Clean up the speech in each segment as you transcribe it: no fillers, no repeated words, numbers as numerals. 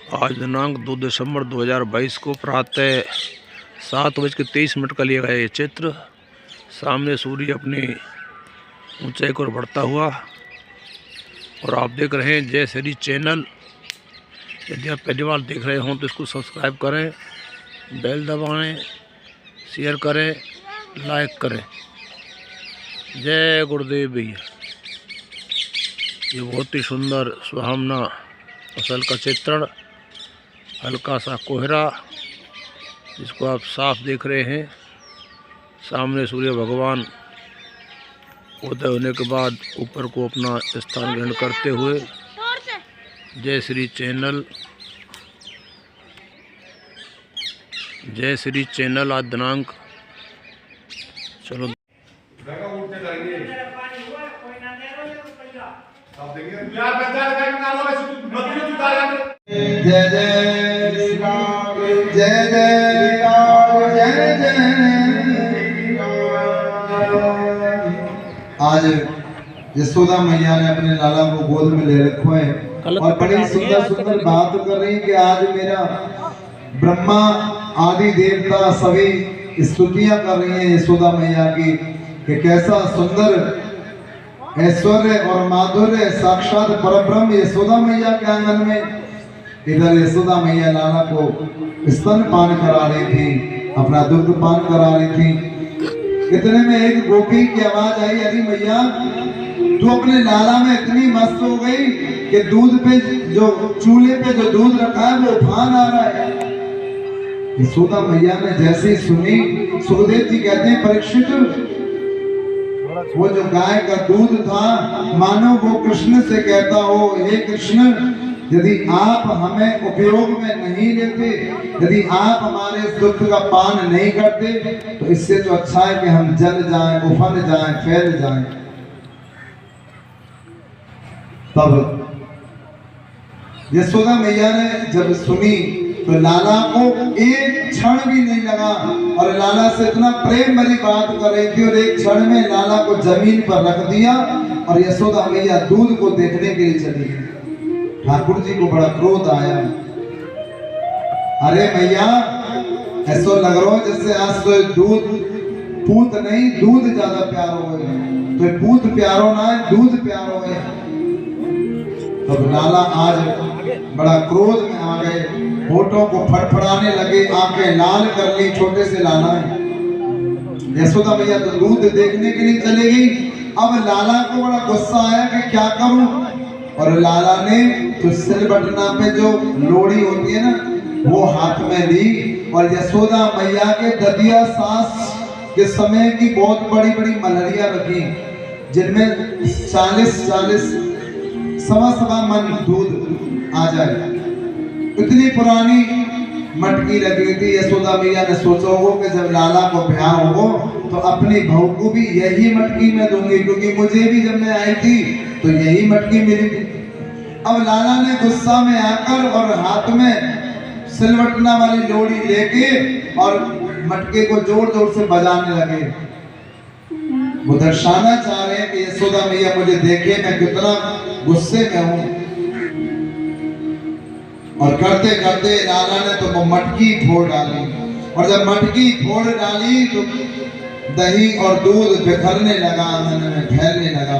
आज दिनांक 2 दिसंबर 2022 को प्रातः 7:23 का लिया गया ये चित्र। सामने सूर्य अपनी ऊंचाई को बढ़ता हुआ, और आप देख रहे हैं जय श्री चैनल। यदि आप पहली बार देख रहे हों तो इसको सब्सक्राइब करें, बेल दबाएं, शेयर करें, लाइक करें। जय गुरुदेव भैया। ये बहुत ही सुंदर सुहावना फसल का चित्रण, हल्का सा कोहरा जिसको आप साफ देख रहे हैं। सामने सूर्य भगवान उदय होने के बाद ऊपर को अपना स्थान ग्रहण करते हुए। जय श्री चैनल, जय श्री चैनल। आज दिनांक चलो जय जय राम, जय जय राम, जय जय राम। आज यशोदा मैया ने अपने लाला को गोद में ले रखा है और बड़ी सुंदर सुंदर बात कर रही कि आज मेरा ब्रह्मा आदि देवता सभी स्तुतियां कर रही हैं यशोदा मैया की कि कैसा सुंदर ऐश्वर्य और माधुर्य साक्षात परब्रह्म यशोदा मैया के आंगन में। इधर यशोदा मैया लाला को स्तन पान करा रही थी, अपना दुग्ध पान करा रही थी। इतने में एक गोपी की आवाज आई, अरे मैया तू अपने लाला में इतनी मस्त हो गई कि दूध पे जो चूल्हे पे जो दूध रखा है वो उफान आ रहा है। यशोदा मैया ने जैसे सुनी, सुखदेव जी कहते हैं परीक्षित वो जो गाय का दूध था मानो वो कृष्ण से कहता हो, हे कृष्ण यदि आप हमें उपयोग में नहीं लेते, यदि आप हमारे इस दुख का पान नहीं करते तो इससे तो अच्छा है कि हम जल जाएं, उफन जाएं, फैल जाएं। तब यशोदा मैया ने जब सुनी तो लाला को एक क्षण भी नहीं लगा, और लाला से इतना प्रेम भरी बात कर रही थी और एक क्षण में लाला को जमीन पर रख दिया और यशोदा मैया दूध को देखने के लिए चली गई। ठाकुर जी को बड़ा क्रोध आया, अरे मैया ऐसा लग रहा है जैसे आज तो दूध पूत नहीं दूध ज्यादा प्यारो है, तो पूत प्यारो ना है दूध प्यारो है। तब लाला आज बड़ा क्रोध में आ गए, होठों को फड़फड़ाने लगे, आंखें लाल कर ली। छोटे से लाला है, यशोदा मैया तो दूध देखने के लिए चली गई। अब लाला को बड़ा गुस्सा आया कि क्या करूं, और लाला ने तो सिलबटना पे जो लोड़ी होती है ना वो हाथ में ली, और यशोदा मैया के ददिया सास के समय की बहुत बड़ी बड़ी मलहरिया रखी जिनमें 40 सवा मन दूध आ जाए। इतनी पुरानी मटकी लगी थी। यशोदा मैया ने सोचा होगा कि जब लाला को ब्याह होगा तो अपनी बहू को भी यही मटकी में दूंगी, क्योंकि मुझे भी जब मैं आई थी तो यही मटकी मिली थी। अब लाला ने गुस्सा में आकर और हाथ में सिलवटना वाली लोड़ी लेके और मटके को जोर जोर से बजाने लगे। वो दर्शाना चाह रहे हैं कि यशोदा मैया मुझे देखे मैं कितना गुस्से में हूं। और करते करते लाला ने तो मटकी फोड़ डाली, और जब मटकी फोड़ डाली तो दही और दूध बिखरने लगा, आंगन में फैलने लगा।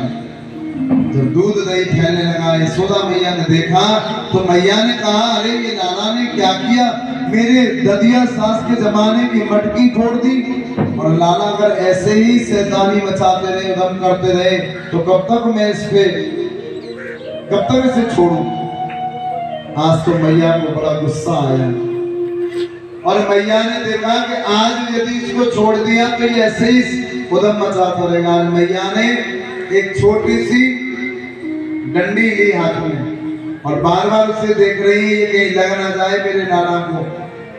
जब दूध दही फैलने लगा यशोदा मैया ने देखा तो मैया ने कहा, अरे ये लाला ने क्या किया, मेरे ददिया सास के जमाने की मटकी फोड़ दी। और लाला अगर ऐसे ही शैतानी मचाते रहे, उदम करते रहे तो कब तक मैं कब तक इसे छोड़ूं। आज तो मैया को बड़ा गुस्सा आया, और मैया ने देखा कि आज यदि इसको छोड़ दिया तो ये ऐसे ही उदम मचाता रहेगा। मैया ने एक छोटी सी डंडी ली हाथ में और बार बार उसे देख रही है कि लग ना जाए मेरे लाला को,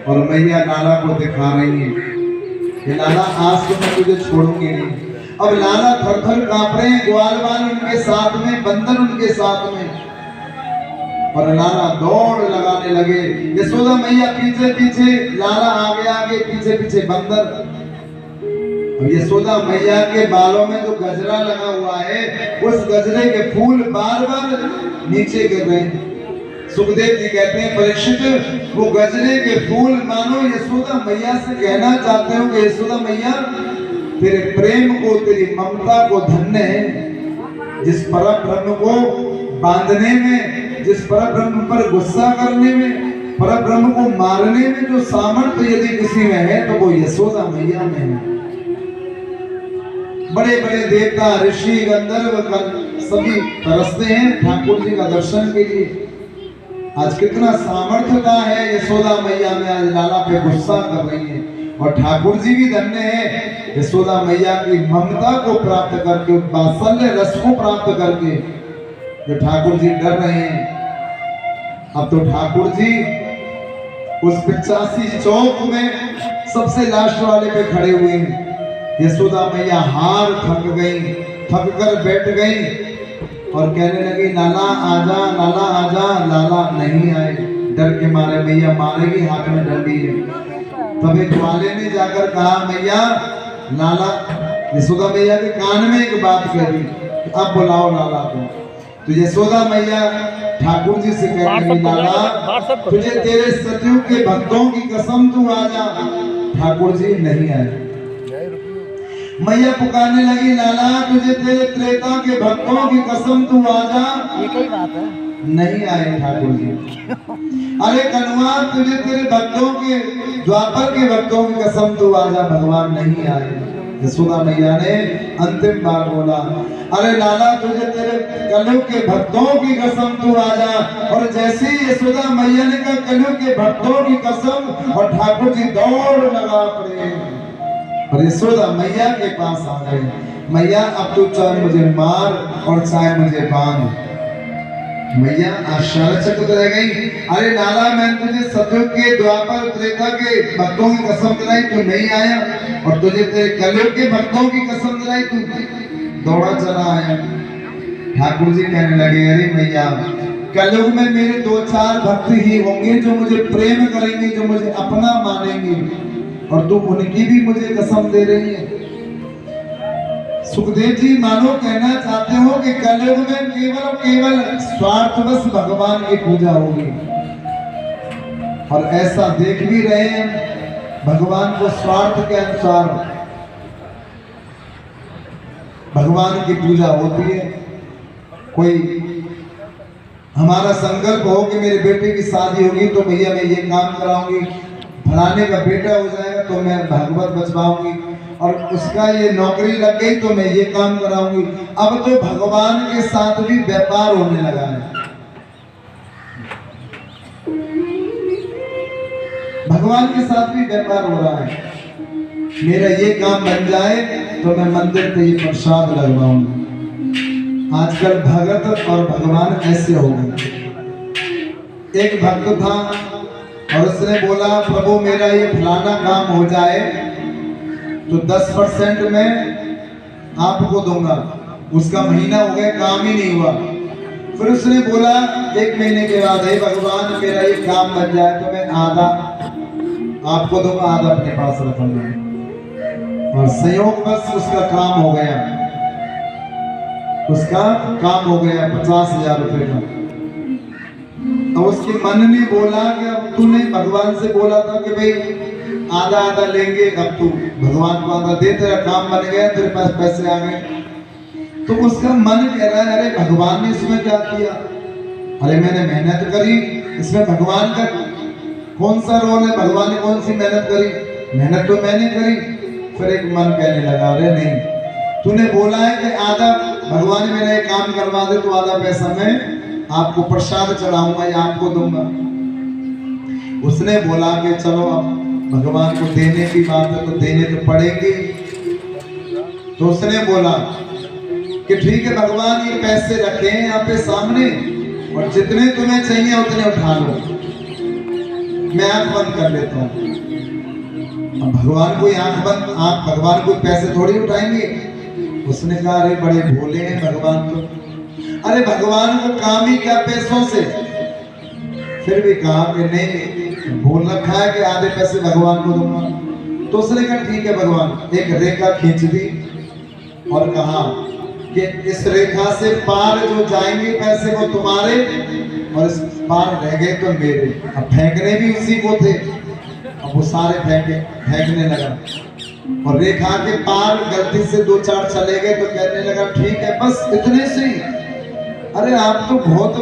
और मैया लाला को दिखा रही है कि लाला आज तो मैं तुझे छोड़ूंगी नहीं। अब लाला थर थर कांप रहे हैं, ग्वाल बाल उनके साथ में, बंदर उनके साथ में, और लाला दौड़ लगाने लगे। यशोदा मैया पीछे पीछे, लाला आगे आगे, पीछे पीछे बंदर। यशोदा मैया के बालों में जो गजरा लगा हुआ है उस गजरे के फूल बार बार नीचे गिर रहे हैं। सुखदेव जी कहते हैं परीक्षित वो गजरे के फूल मानो यशोदा मैया से कहना चाहते हो कि यशोदा मैया तेरे प्रेम को, तेरी ममता को धन्य है, जिस परम ब्रह्म को बांधने में, जिस परम ब्रह्म पर गुस्सा करने में, परम ब्रह्म को मारने में जो सामर्थ्य यदि किसी में है तो वो यशोदा मैया में है। बड़े बड़े देवता ऋषि गंधर्व सभी तरसते हैं ठाकुर जी का दर्शन के लिए। आज कितना सामर्थ्यता है यशोदा मैया में, आज लाला पे गुस्सा कर रही है। और ठाकुर जी भी धन्य है यशोदा मैया की ममता को प्राप्त करके, वात्सल्य रस को प्राप्त करके जो ठाकुर जी डर रहे हैं। अब तो ठाकुर जी उस 85 चौक में सबसे लास्ट वाले पे खड़े हुए हैं। यशोदा मैया हार थक गई, थक कर बैठ गई और कहने लगी लाला आजा, लाला आजा। लाला नहीं आए, डर के मारे, मैया मारेगी, हाथ में डंडी है। तब एक वाले ने जाकर कहा मैया लाला, यशोदा मैया के कान में एक बात कही, अब बुलाओ लाला को। तो यशोदा मैया ठाकुर जी से कहती है लाला तुझे तेरे सतयुग के भक्तों की कसम तू आजा। ठाकुर जी नहीं आए। मैया पुकारने लगी लाला तुझे तेरे त्रेता के भक्तों की कसम तू आजा। ये कई बात है। नहीं आए ठाकुर जी। अरे कन्वा तुझे तेरे भक्तों के, द्वापर के भक्तों की कसम तू आजा। भगवान नहीं आए। यशोदा मैया ने अंतिम बार बोला अरे लाला तुझे तेरे कलयुग के भक्तों की कसम तू आजा। और जैसे ही यशोदा मैया ने कहा कलयुग के भक्तों की कसम, और ठाकुर जी दौड़ लगा पड़े और यशोदा मैया के पास आ गए। मैया अब तो चाहे मुझे मार और चाहे मुझे बांध। मैया आश्चर्यचकित रह गई। अरे लाला मैं तुझे सतयुग के, द्वापर, त्रेता के भक्तों की कसम दिलाई, तू नहीं आया, और तुझे तेरे कलयुग के भक्तों की कसम दिलाई, तू दौड़ा चला आया। ठाकुर जी कहने लगे अरे मैया कलयुग में मेरे 2-4 भक्त ही होंगे जो मुझे प्रेम करेंगे, जो मुझे अपना मानेंगे, और तू उनकी भी मुझे कसम दे रही है। सुखदेव जी मानो कहना चाहते हो कि कलयुग में केवल और केवल स्वार्थवश भगवान की पूजा होगी, और ऐसा देख भी रहे हैं। भगवान को स्वार्थ के अनुसार भगवान की पूजा होती है। कोई हमारा संकल्प हो कि मेरे बेटे की शादी होगी तो भैया मैं ये काम कराऊंगी, फलाने का बेटा हो जाएगा तो मैं भागवत बचवाऊंगी, और उसका ये नौकरी लग गई तो मैं ये काम कराऊंगी। अब तो भगवान के साथ भी व्यापार होने लगा है। भगवान के साथ भी व्यापार हो रहा है। मेरा ये काम बन जाए तो मैं मंदिर पे ये प्रसाद लगवाऊंगा। आजकल भगत और भगवान ऐसे हो गए। एक भक्त था और उसने बोला प्रभु मेरा ये फलाना काम हो जाए तो 10% में आपको दूंगा। उसका महीना हो गया, काम ही नहीं हुआ। फिर उसने बोला 1 महीने के बाद हे भगवान मेरा ये काम बन जाए तो मैं आधा आपको दूंगा, आधा अपने पास रखूंगा। और संयोग बस उसका काम हो गया, उसका काम हो गया 50,000 रुपए का। अब उसके मन ने बोला कि अब तूने भगवान से बोला था कि भाई आधा आधा लेंगे, अब तू भगवान को आधा दे, तेरा काम बन गया, तेरे पास पैसे आ गए। तो उसका मन कह रहा है अरे भगवान ने इसमें क्या किया, अरे मैंने मेहनत करी, इसमें भगवान का कौन सा रोल है, भगवान ने कौन सी मेहनत करी, मेहनत तो मैंने करी। फिर एक मन कहने लगा अरे नहीं, तूने बोला है कि आधा भगवान ने मेरा ये काम करवा दे तो आधा पैसा मैं आपको प्रसाद चढ़ाऊंगा या आपको दूंगा। उसने बोला कि चलो अब भगवान को देने की बात है तो देने तो पड़ेंगे। तो उसने बोला कि ठीक है भगवान ये पैसे रखे हैं यहाँ पे सामने और जितने तुम्हें चाहिए उतने उठा लो, मैं आंख बंद कर लेता हूँ। अब भगवान को आंख बंद, आप भगवान को पैसे थोड़ी उठाएंगे। उसने कहा अरे बड़े भोले हैं भगवान तो, अरे भगवान को काम ही क्या पैसों से। फिर भी कहा कि नहीं, बोल रखा है कि आधे पैसे भगवान को दूंगा। तो उसने कहा ठीक है भगवान। एक रेखा खींच दी और कहा कि इस रेखा से पार जो जाएंगे पैसे वो तुम्हारे, और इस पार रह गए तो मेरे। अब फेंकने भी उसी को थे, अब वो सारे फेंकने लगा। और रेखा के पार गलती से 2-4 चले गए तो कहने लगा ठीक है बस इतने से ही। अरे आप तो बहुत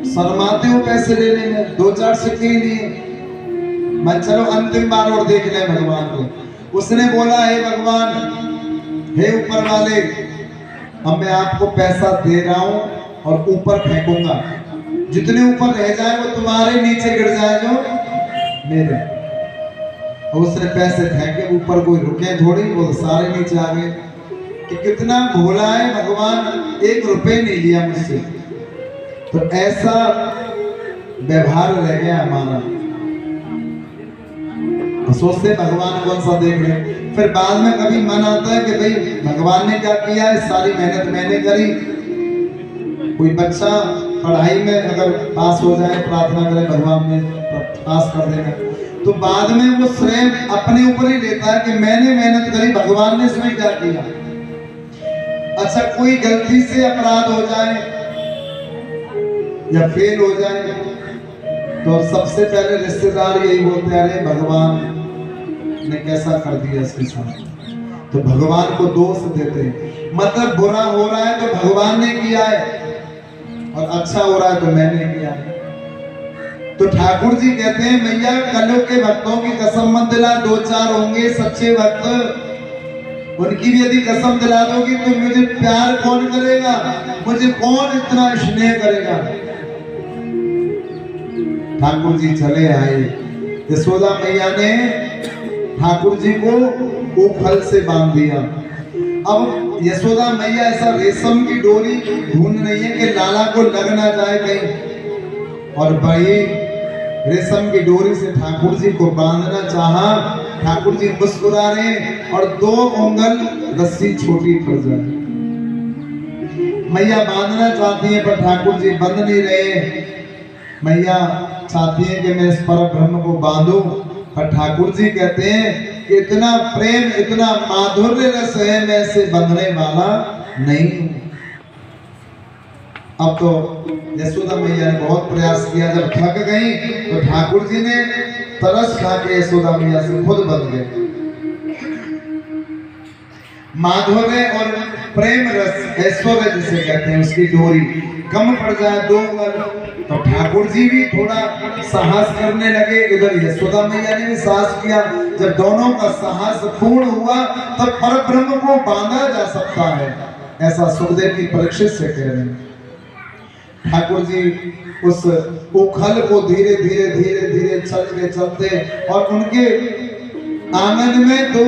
शर्माते हो पैसे लेने में, 2-4 सिक्के ही लिए। मैं चलो अंतिम बार और देख ले भगवान को। उसने बोला हे भगवान, हे ऊपर वाले, अब मैं आपको पैसा दे रहा हूं और ऊपर फेंकूंगा, जितने ऊपर रह जाए वो तुम्हारे नीचे गिर जाए जो मेरे। और उसने पैसे फेंके ऊपर, कोई रुके थोड़ी, वो सारे नीचे आ गए। कि कितना भोला है भगवान, 1 रुपए नहीं लिया मुझसे। तो ऐसा व्यवहार रह गया हमारा। सोचते भगवान कौन सा देख रहे। फिर बाद में कभी मन आता है कि भाई भगवान ने क्या किया है, सारी मेहनत मैंने करी। कोई बच्चा पढ़ाई में अगर पास हो जाए, प्रार्थना करे भगवान में पास कर देना, तो बाद में वो श्रेय अपने ऊपर ही लेता है कि मैंने मेहनत करी, भगवान ने इसमें क्या किया। अच्छा कोई गलती से अपराध हो जाए या फेल हो जाए तो सबसे पहले रिश्तेदार यही बोलते हैं अरे भगवान ने कैसा कर दिया इसके साथ। तो भगवान को दोष देते हैं। मतलब बुरा हो रहा है तो भगवान ने किया है और अच्छा हो रहा है तो मैंने किया है। तो ठाकुर जी कहते हैं मैया कलो के भक्तों की कसम मत दिला, 2-4 होंगे सच्चे भक्त, उनकी भी यदि कसम दिला दोगी तो मुझे प्यार कौन करेगा, मुझे कौन इतना स्नेह करेगा। ठाकुर जी चले आए। यशोदा मैया ने ठाकुर जी को उखल से बांध दिया। अब यशोदा मैया ऐसा रेशम की डोरी ढूंढ रही है कि लाला को लग ना जाए कहीं, और बड़ी रेशम की डोरी से ठाकुर जी को बांधना चाहा। ठाकुर जी मुस्कुरा रहे और 2 उंगल रस्सी छोटी पड़ जाए। मैया बांधना चाहती है पर ठाकुर जी बंध नहीं रहे। मैया चाहती है कि मैं इस पर ब्रह्म को बांधूं, पर ठाकुर जी कहते हैं कि इतना प्रेम इतना माधुर्य रस है, मैं इसे बंधने वाला नहीं हूं। अब तो यशोदा मैया ने बहुत प्रयास किया, जब थक गई तो ठाकुर जी ने तरस खा के यशोदा मैया से खुद बंध गए। माधुर्य और प्रेम रस ऐश्वर्य जिसे कहते हैं, उसकी डोरी कम पड़ जाए 2 उंगल तो ठाकुर जी भी थोड़ा साहस करने लगे, इधर यशोदा मैया ने भी साहस किया। जब दोनों का साहस पूर्ण हुआ तब परब्रह्म को बांधा जा सकता है, ऐसा सुखदेव की परीक्षित से कह रहे हैं। ठाकुर जी उस उखल को धीरे धीरे धीरे धीरे चलते और उनके आंगन में 2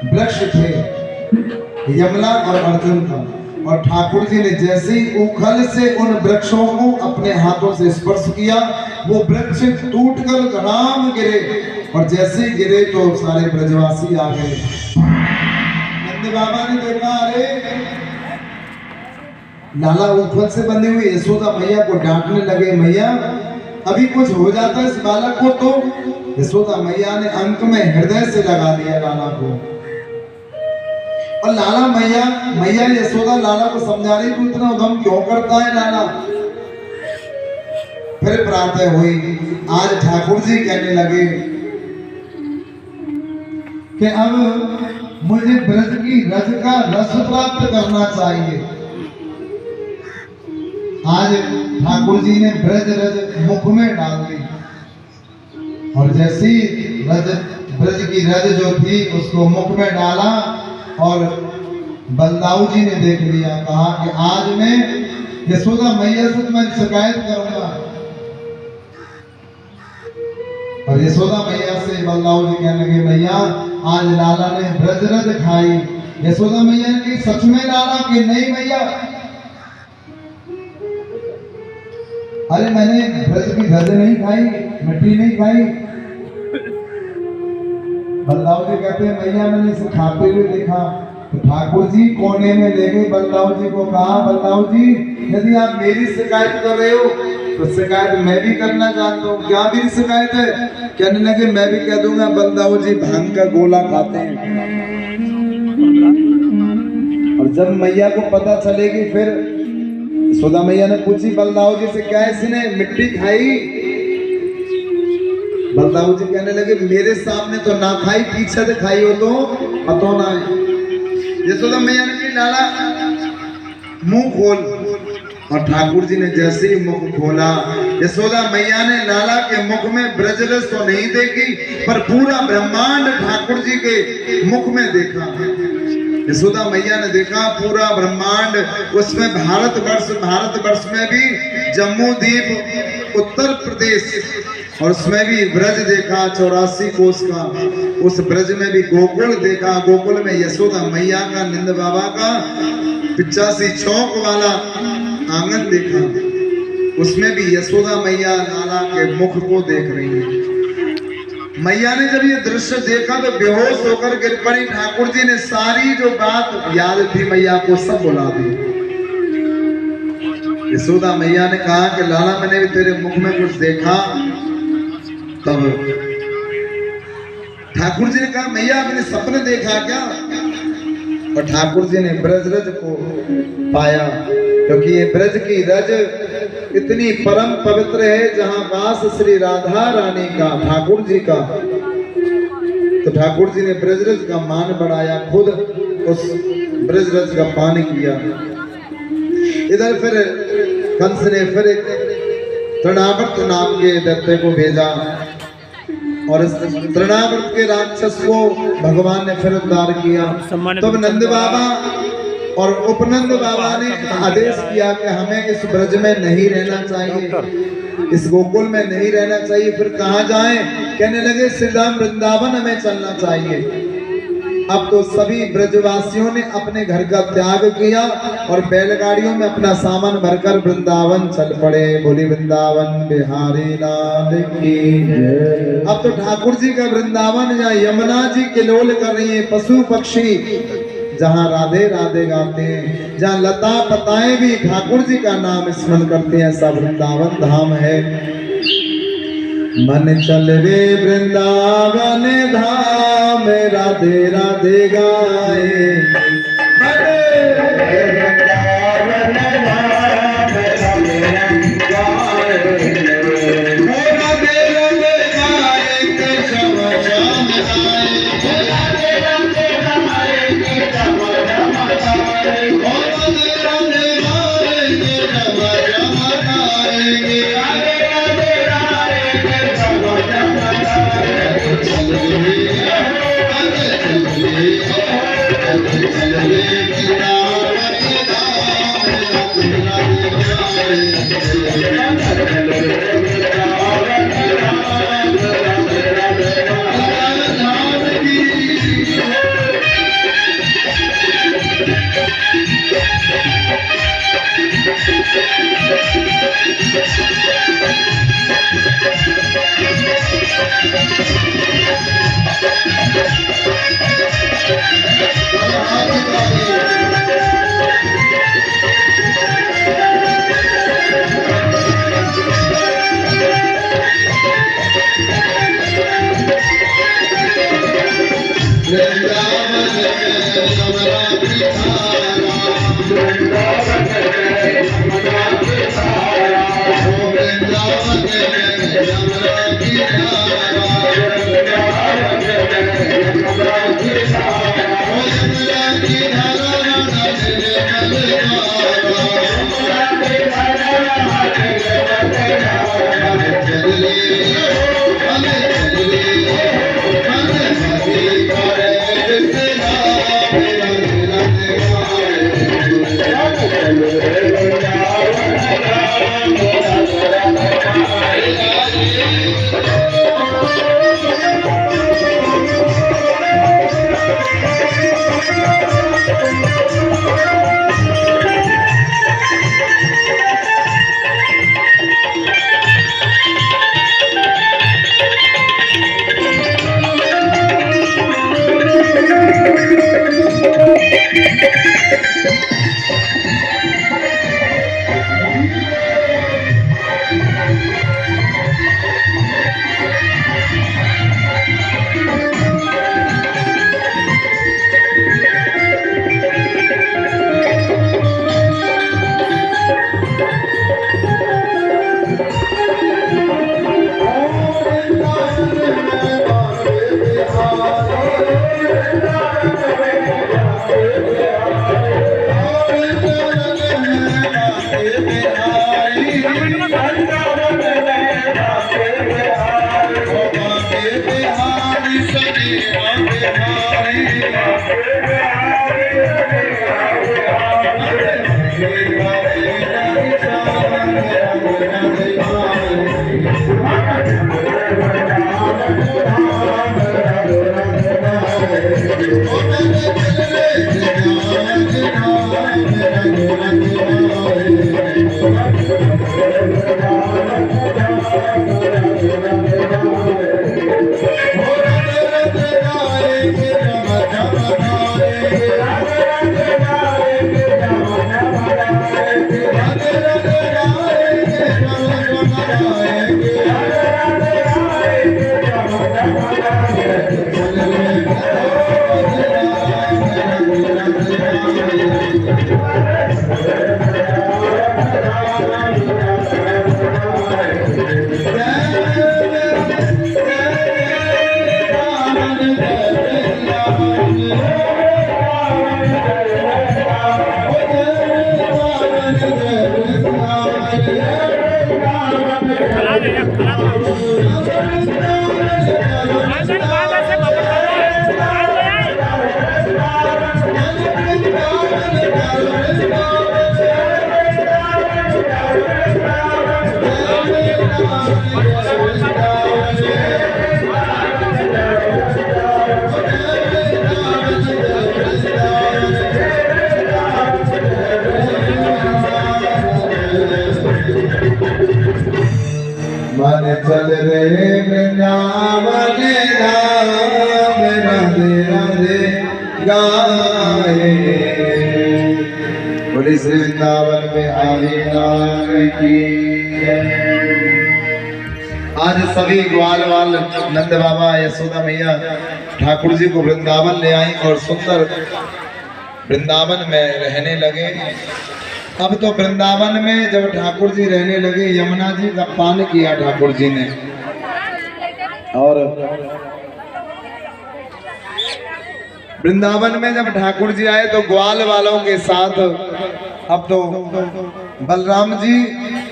वृक्ष थे, यमला और अर्जुन का। और ठाकुर जी ने जैसे ही उखल से उन वृक्षों को अपने हाथों से स्पर्श किया, वो वृक्ष टूटकर राम गिरे, और जैसे ही गिरे तो सारे ब्रजवासी आ गए। नंद बाबा ने देखा अरे लाला उखल से बंधे हुए, यशोदा मैया को डांटने लगे, मैया अभी कुछ हो जाता है इस बालक को। तो यशोदा मैया ने अंक में हृदय से लगा दिया लाला को। और लाला मैया यशोदा लाला को समझा रही तू इतना उद्यम क्यों करता है लाला। फिर प्रातः हुई। आज ठाकुर जी कहने लगे कि अब मुझे ब्रज की रज का रस प्राप्त करना चाहिए। आज ठाकुर जी ने ब्रज रज मुख में डाल दी, और जैसी ब्रज की रज जो थी उसको मुख में डाला, और बलदाऊ जी ने देख लिया, कहा कि आज मैं यशोदा मैया से मैं शिकायत करूंगा। और यशोदा मैया से बलदाऊ जी कहने लगे मैया आज लाला ने ब्रज रज खाई। यशोदा मैया ने कही सच में लाला कि नहीं मैया, अरे मैंने ब्रज की रज नहीं खाई, मिट्टी नहीं खाई। बलदाऊ जी कहते हैं मैया मैंने इसे खाते हुए देखा। तो ठाकुर जी कोने में ले गए बलदाऊ जी को, कहा बलदाऊ जी यदि आप मेरी शिकायत कर रहे हो तो शिकायत मैं भी करना चाहता हूँ। क्या मेरी शिकायत है? कहने लगे मैं भी कह दूंगा बलदाऊ जी भांग का गोला खाते हैं। और जब मैया को पता चलेगी फिर यशोदा मैया ने पूछी बलदाऊ जी से, क्या इसने मिट्टी खाई? बलदाऊ जी कहने लगे, मेरे सामने तो ना खाई, पीछे से खाई हो तो पतो ना है। यशोदा मैया ने कही, लाला मुंह खोल। और ठाकुर जी ने जैसे ही मुख खोला, यशोदा मैया ने लाला के मुख में ब्रजरस तो नहीं देखी, पर पूरा ब्रह्मांड ठाकुर जी के मुख में देखा। यशोदा मैया ने देखा पूरा ब्रह्मांड, उसमें भारतवर्ष में भी जम्मू द्वीप, उत्तर प्रदेश, और उसमें भी ब्रज देखा 84 कोस का। उस ब्रज में भी गोकुल देखा, गोकुल में यशोदा मैया का, नंद बाबा का 85 चौक वाला आंगन देखा। उसमें भी यशोदा मैया लाला के मुख को देख रही है। मैया ने जब ये दृश्य देखा तो बेहोश होकर गिर पड़ी। ठाकुर जी ने सारी जो बात याद थी मैया को सब बुला दी। यशोदा मैया ने कहा कि लाला मैंने भी तेरे मुख में कुछ देखा। तब ठाकुर जी ने कहा, मैया आपने सपने देखा क्या? और ठाकुर जी ने ब्रजरज को पाया, क्योंकि ये ब्रज की रज इतनी परम पवित्र है, जहां वास श्री राधा रानी का, ठाकुर जी का। तो ठाकुर जी ने ब्रजरज का मान बढ़ाया, खुद उस ब्रजरज का पान किया। इधर फिर कंस ने फिर एक तृणावर्त नाम के दैत्य को भेजा, और इस तृणावर्त के राक्षस को भगवान ने फिर उद्धार किया। तब नंद बाबा और उपनंद बाबा ने आदेश किया कि हमें इस ब्रज में नहीं रहना चाहिए, इस गोकुल में नहीं रहना चाहिए। फिर कहाँ जाएं? कहने लगे श्री राम वृंदावन हमें चलना चाहिए। अब तो सभी ब्रजवासियों ने अपने घर का त्याग किया और बैलगाड़ियों में अपना सामान भरकर वृंदावन चल पड़े। बोली वृंदावन बिहारी लाल की जय। अब तो ठाकुर जी का वृंदावन, जहाँ यमुना जी किलोल कर रही है, पशु पक्षी जहाँ राधे राधे गाते हैं, जहाँ लता पताएं भी ठाकुर जी का नाम स्मरण करते हैं, सब वृंदावन धाम है। मन चल रे वृंदावन धाम, राधे राधे गाए। मन चल रे वृंदावन राम राधे राधे गाए। बोले श्री वृंदावन में आवे नाम की। आज सभी ग्वाल वाल नंद बाबा यशोदा मैया ठाकुर जी को वृंदावन ले आई और सुंदर वृंदावन में रहने लगे। अब तो वृंदावन में जब ठाकुर जी रहने लगे, यमुना जी का पान किया ठाकुर जी ने, और वृंदावन में जब ठाकुर जी आए तो ग्वाल वालों के साथ, अब तो बलराम जी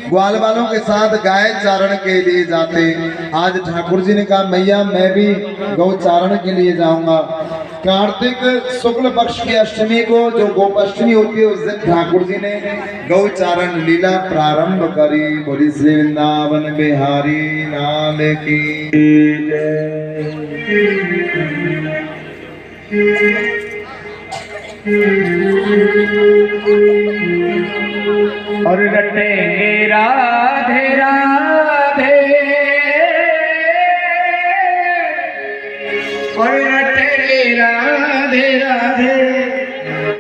ग्वाल वालों के साथ गाय चारण के लिए जाते। आज ठाकुर जी ने कहा मैया मैं भी गौ चारण के लिए जाऊंगा। कार्तिक शुक्ल पक्ष की अष्टमी को जो गोपाष्टमी होती है, उस दिन ठाकुर जी ने गौ चारण लीला प्रारंभ करी। बोली श्री वृंदावन बिहारी लाल की जय। और रटेंगे राधे राधे, और रटेंगे राधे राधे।